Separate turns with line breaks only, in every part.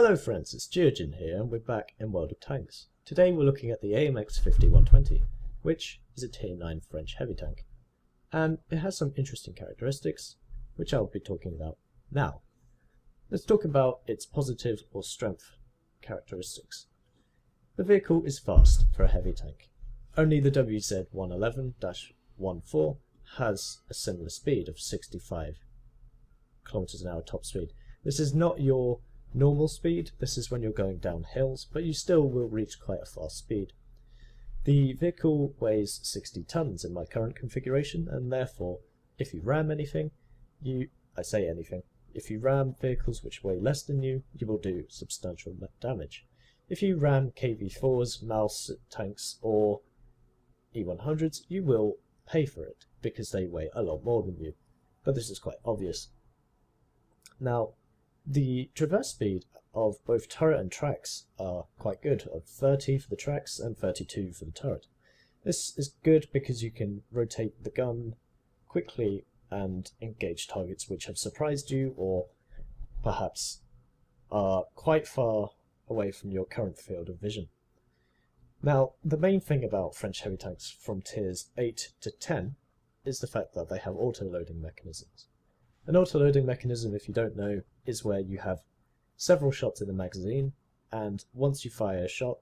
Hello friends, it's Geogen here and we're back in World of Tanks. Today we're looking at the AMX 5120, which is a Tier 9 French heavy tank. And it has some interesting characteristics, which I'll be talking about now. Let's talk about its positive or strength characteristics. The vehicle is fast for a heavy tank. Only the WZ-111-14 has a similar speed of 65 km an hour top speed. This is not your normal speed, this is when you're going down hills, but you still will reach quite a fast speed. The vehicle weighs 60 tons in my current configuration, and therefore if you ram anything, if you ram vehicles which weigh less than you, you will do substantial damage. If you ram KV-4s, Mouse tanks or E100s, you will pay for it because they weigh a lot more than you, but this is quite obvious. Now, the traverse speed of both turret and tracks are quite good, of 30 for the tracks and 32 for the turret. This is good because you can rotate the gun quickly and engage targets which have surprised you or perhaps are quite far away from your current field of vision. Now, the main thing about French heavy tanks from tiers 8 to 10 is the fact that they have auto-loading mechanisms. An auto-loading mechanism, if you don't know, is where you have several shots in the magazine, and once you fire a shot,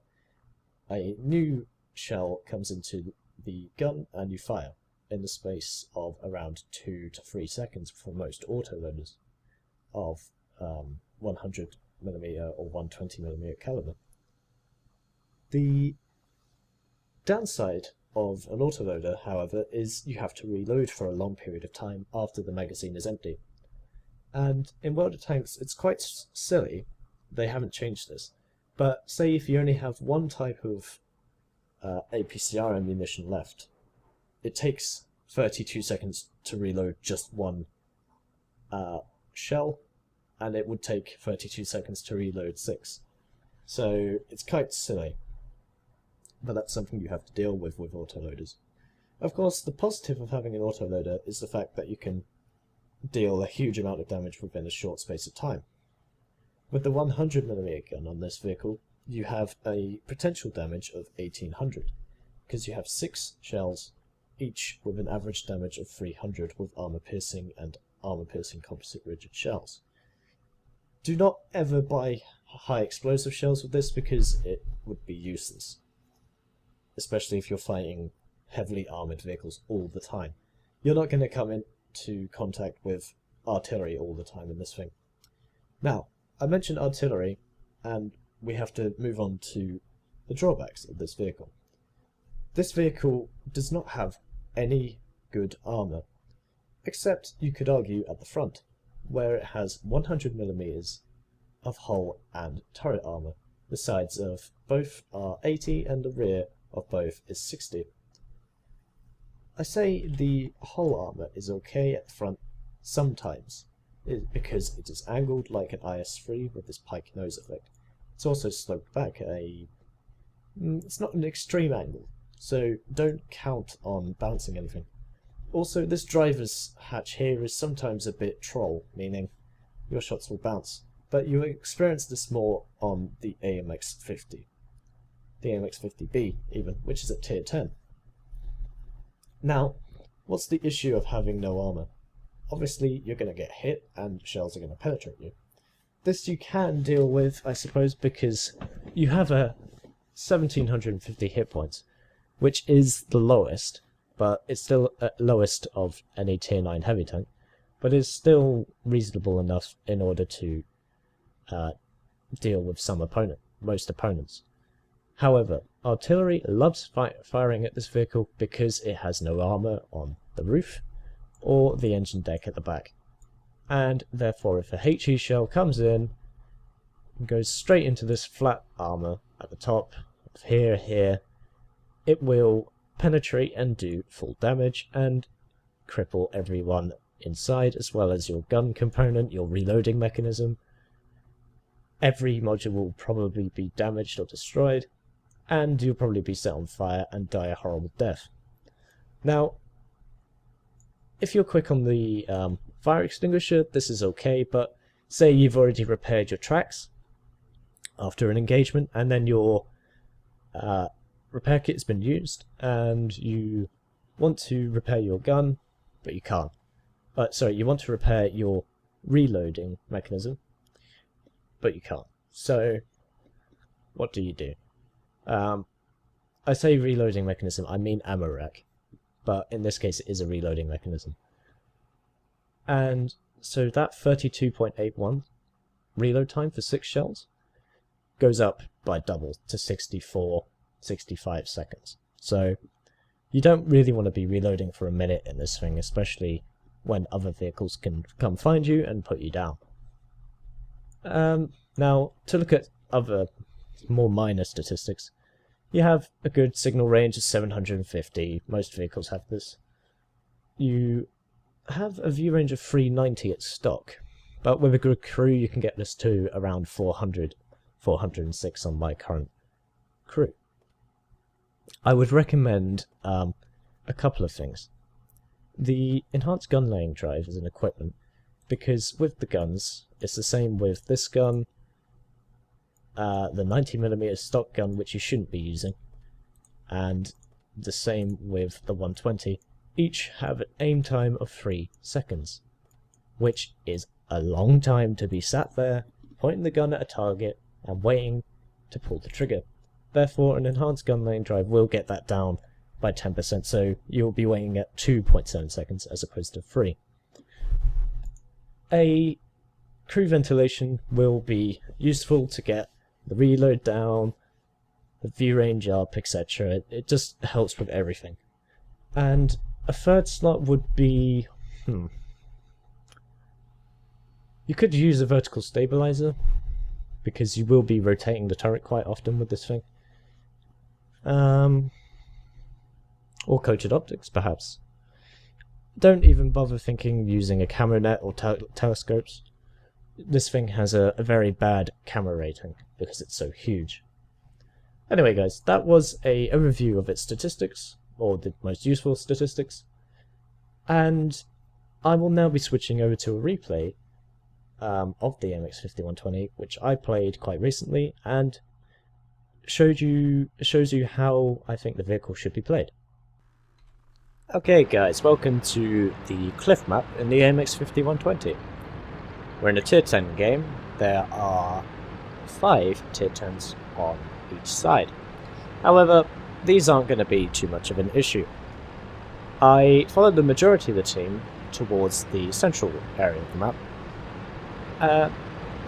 a new shell comes into the gun and you fire in the space of around 2 to 3 seconds for most autoloaders of 100mm or 120mm caliber. The downside of an autoloader, however, is you have to reload for a long period of time after the magazine is empty. And in World of Tanks, it's quite silly, they haven't changed this, but say if you only have one type of APCR ammunition left, it takes 32 seconds to reload just one shell, and it would take 32 seconds to reload 6. So it's quite silly, but that's something you have to deal with autoloaders. Of course, the positive of having an autoloader is the fact that you can deal a huge amount of damage within a short space of time. With the 100mm gun on this vehicle, you have a potential damage of 1800, because you have 6 shells, each with an average damage of 300 with armor-piercing and armor-piercing composite rigid shells. Do not ever buy high explosive shells with this because it would be useless, especially if you're fighting heavily armoured vehicles all the time. You're not going to come into contact with artillery all the time in this thing. Now, I mentioned artillery, and we have to move on to the drawbacks of this vehicle. This vehicle does not have any good armour, except you could argue at the front, where it has 100mm of hull and turret armour. The sides of both are 80 and the rear of both is 60. I say the hull armour is okay at the front sometimes, because it is angled like an IS-3 with this pike nose effect. It's also sloped back at it's not an extreme angle, so don't count on bouncing anything. Also, this driver's hatch here is sometimes a bit troll, meaning your shots will bounce, but you experience this more on the AMX 50. The AMX 50B even, which is at tier 10. Now, what's the issue of having no armor? Obviously, you're going to get hit and shells are going to penetrate you. This you can deal with, I suppose, because you have a 1750 hit points, which is the lowest, but it's still at lowest of any tier 9 heavy tank, but it's still reasonable enough in order to deal with most opponents. However, artillery loves firing at this vehicle because it has no armour on the roof or the engine deck at the back. And therefore, if a HE shell comes in and goes straight into this flat armour at the top, of here, it will penetrate and do full damage and cripple everyone inside, as well as your gun component, your reloading mechanism. Every module will probably be damaged or destroyed, and you'll probably be set on fire and die a horrible death. Now, if you're quick on the fire extinguisher, this is okay, but say you've already repaired your tracks, after an engagement, and then your repair kit has been used, and you want to repair your gun, but you can't. Sorry, you want to repair your reloading mechanism, but you can't. So, what do you do? I say reloading mechanism, I mean ammo rack, but in this case it is a reloading mechanism. And so that 32.81 reload time for 6 shells goes up by double to 65 seconds. So you don't really want to be reloading for a minute in this thing, especially when other vehicles can come find you and put you down. Now, to look at other more minor statistics, you have a good signal range of 750, most vehicles have this. You have a view range of 390 at stock, but with a good crew you can get this to around 400, 406 on my current crew. I would recommend a couple of things. The enhanced gun laying drive is an equipment, because with the guns, it's the same with this gun, the 90mm stock gun, which you shouldn't be using, and the same with the 120. Each have an aim time of 3 seconds, which is a long time to be sat there, pointing the gun at a target, and waiting to pull the trigger. Therefore, an enhanced gun laying drive will get that down by 10%, so you'll be waiting at 2.7 seconds as opposed to 3. A crew ventilation will be useful to get the reload down, the view range up, etc. It just helps with everything. And a third slot would be... you could use a vertical stabilizer, because you will be rotating the turret quite often with this thing. Or coated optics, perhaps. Don't even bother thinking using a camo net or telescopes. This thing has a very bad camera rating because it's so huge. Anyway guys, that was a overview of its statistics, or the most useful statistics, and I will now be switching over to a replay of the AMX 5120, which I played quite recently, and shows you how I think the vehicle should be played. Okay guys, welcome to the cliff map in the AMX 5120. We're in a tier 10 game. There are 5 tier 10s on each side. However, these aren't going to be too much of an issue. I followed the majority of the team towards the central area of the map,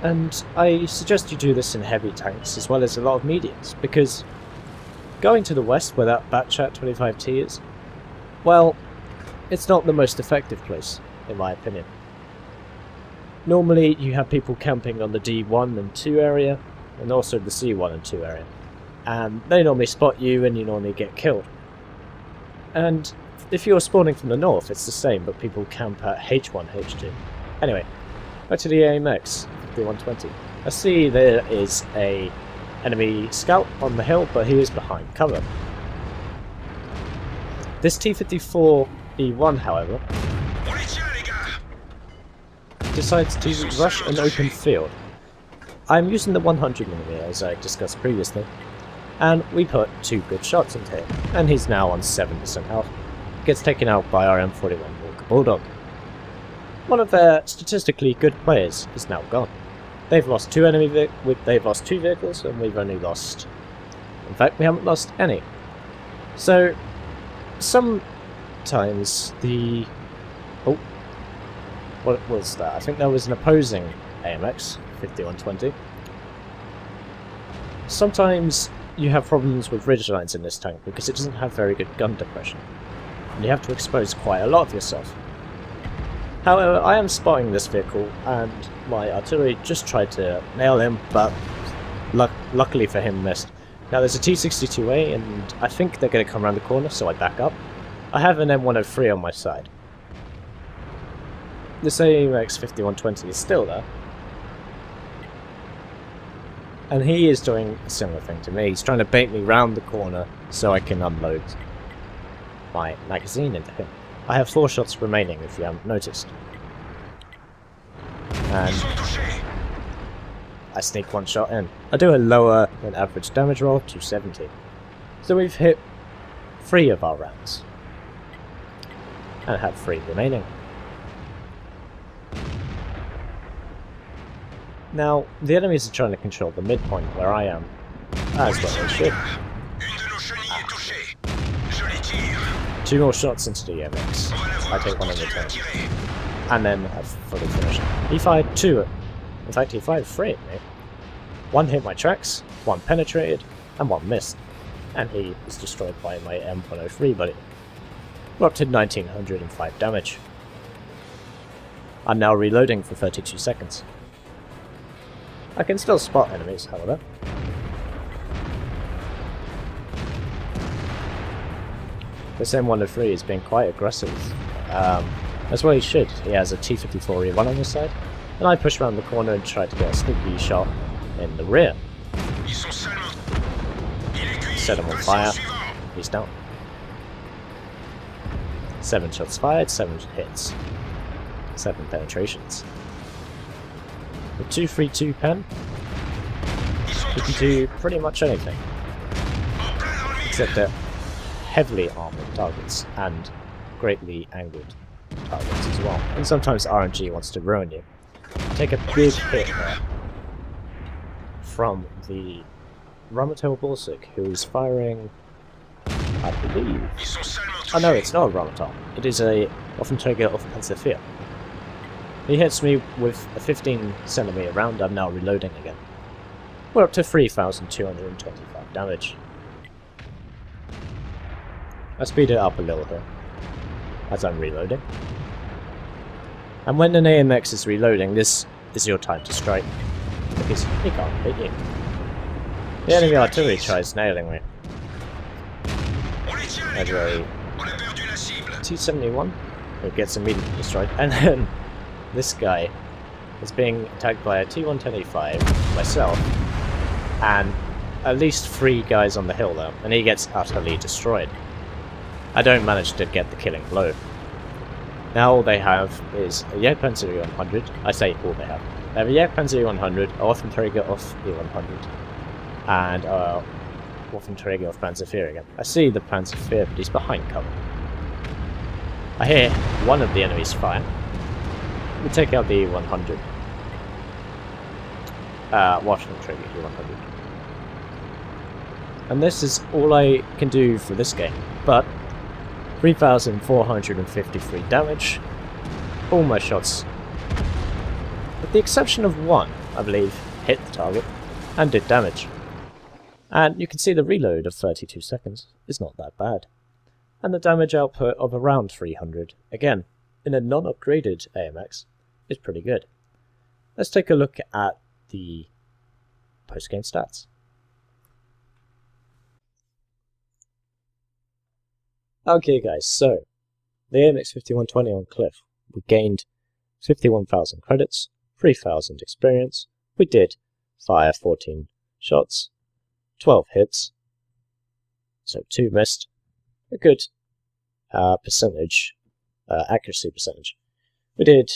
and I suggest you do this in heavy tanks as well as a lot of mediums, because going to the west where that Batchat 25T is, well, it's not the most effective place, in my opinion. Normally you have people camping on the D1 and 2 area, and also the C1 and 2 area, and they normally spot you and you normally get killed. And if you're spawning from the north, it's the same, but people camp at H1, H2. Anyway, back to the AMX 5120. I see there is a enemy scout on the hill, but he is behind cover. This T-54E1, however, decides to rush an open field. I'm using the 100mm as I discussed previously, and we put 2 good shots into him, and he's now on 7% health. Gets taken out by our M41 Walker Bulldog. One of their statistically good players is now gone. They've lost 2 they've lost 2 vehicles, and we've only lost... In fact, we haven't lost any. So, sometimes the... Oh, what was that? I think there was an opposing AMX 5120. Sometimes you have problems with ridgelines in this tank because it doesn't have very good gun depression, and you have to expose quite a lot of yourself. However, I am spotting this vehicle, and my artillery just tried to nail him, but luckily for him missed. Now there's a T-62A, and I think they're going to come around the corner, so I back up. I have an M103 on my side. This AMX 5120 is still there, and he is doing a similar thing to me. He's trying to bait me round the corner so I can unload my magazine into him. I have 4 shots remaining, if you haven't noticed. And I sneak one shot in. I do a lower than average damage roll, 270. So we've hit 3 of our rounds. And have 3 remaining. Now, the enemies are trying to control the midpoint where I am, as well they should. 2 more shots into the AMX. I take one in return. And then have fully finished. He fired 2. In fact, he fired 3 at me. 1 hit my tracks, 1 penetrated, and 1 missed. And he was destroyed by my M103 buddy. We're up to 1905 damage. I'm now reloading for 32 seconds. I can still spot enemies, however. This M103 is being quite aggressive. That's what he should. He has a T-54 E1 on his side, and I push around the corner and try to get a sneaky shot in the rear. Set him on fire. He's down. 7 shots fired, 7 hits. 7 penetrations. With 232 pen, you can do pretty much anything. Except they're heavily armored targets and greatly angled targets as well. And sometimes RNG wants to ruin you. Take a big hit there from the Ramatel Borsig, who's firing, I believe... Oh no, it's not a Ramatel. It is a Waffenträger of Panzer. He hits me with a 15cm round. I'm now reloading again. We're up to 3,225 damage. I speed it up a little here as I'm reloading. And when an AMX is reloading, this is your time to strike, because he can't hit you. The enemy artillery tries nailing me. There's a 271, who gets immediately destroyed, and then this guy is being attacked by a T-110A5, myself, and at least 3 guys on the hill though, and he gets utterly destroyed. I don't manage to get the killing blow. Now all they have is a Jagdpanzer 100. I say all they have. They have a Jagdpanzer 100, a Waffenträger of E100, and a Waffenträger of Panzer again. I see the Panzer, but he's behind cover. I hear one of the enemies fire. We take out the E100. Waffenträger E100. And this is all I can do for this game, but 3,453 damage. All my shots, with the exception of 1, I believe, hit the target and did damage. And you can see the reload of 32 seconds is not that bad. And the damage output of around 300, again, in a non-upgraded AMX, is pretty good. Let's take a look at the post-game stats. Okay guys, so the AMX 5120 on Cliff, we gained 51,000 credits, 3,000 experience, we did fire 14 shots, 12 hits, so 2 missed, a good percentage, accuracy percentage. We did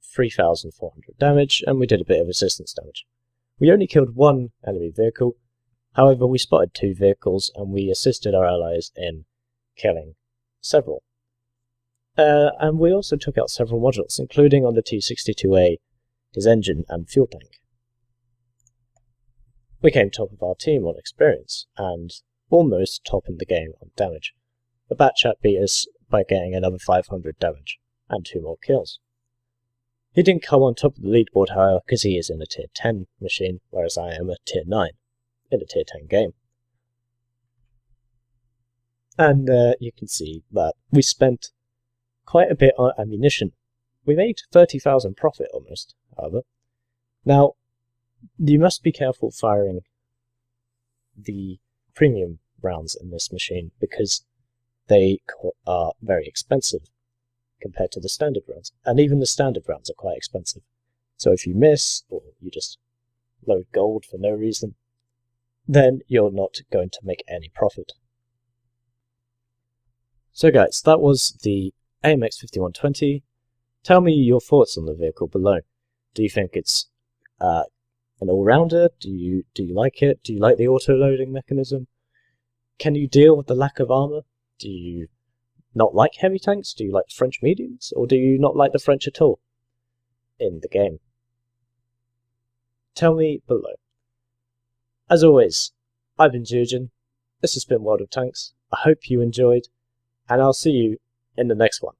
3,400 damage, and we did a bit of resistance damage. We only killed 1 enemy vehicle, however we spotted 2 vehicles and we assisted our allies in killing several. And we also took out several modules, including on the T-62A, his engine and fuel tank. We came top of our team on experience, and almost top in the game on damage. The Batchat beat us by getting another 500 damage, and 2 more kills. He didn't come on top of the leaderboard, however, because he is in a tier 10 machine, whereas I am a tier 9 in a tier 10 game. And you can see that we spent quite a bit on ammunition. We made 30,000 profit almost, however. Now, you must be careful firing the premium rounds in this machine because they are very expensive compared to the standard rounds. And even the standard rounds are quite expensive. So if you miss, or you just load gold for no reason, then you're not going to make any profit. So guys, that was the AMX 5120. Tell me your thoughts on the vehicle below. Do you think it's an all-rounder? Do you like it? Do you like the auto-loading mechanism? Can you deal with the lack of armor? Do you not like heavy tanks? Do you like French mediums? Or do you not like the French at all in the game? Tell me below. As always, I've been Geogen. This has been World of Tanks. I hope you enjoyed, and I'll see you in the next one.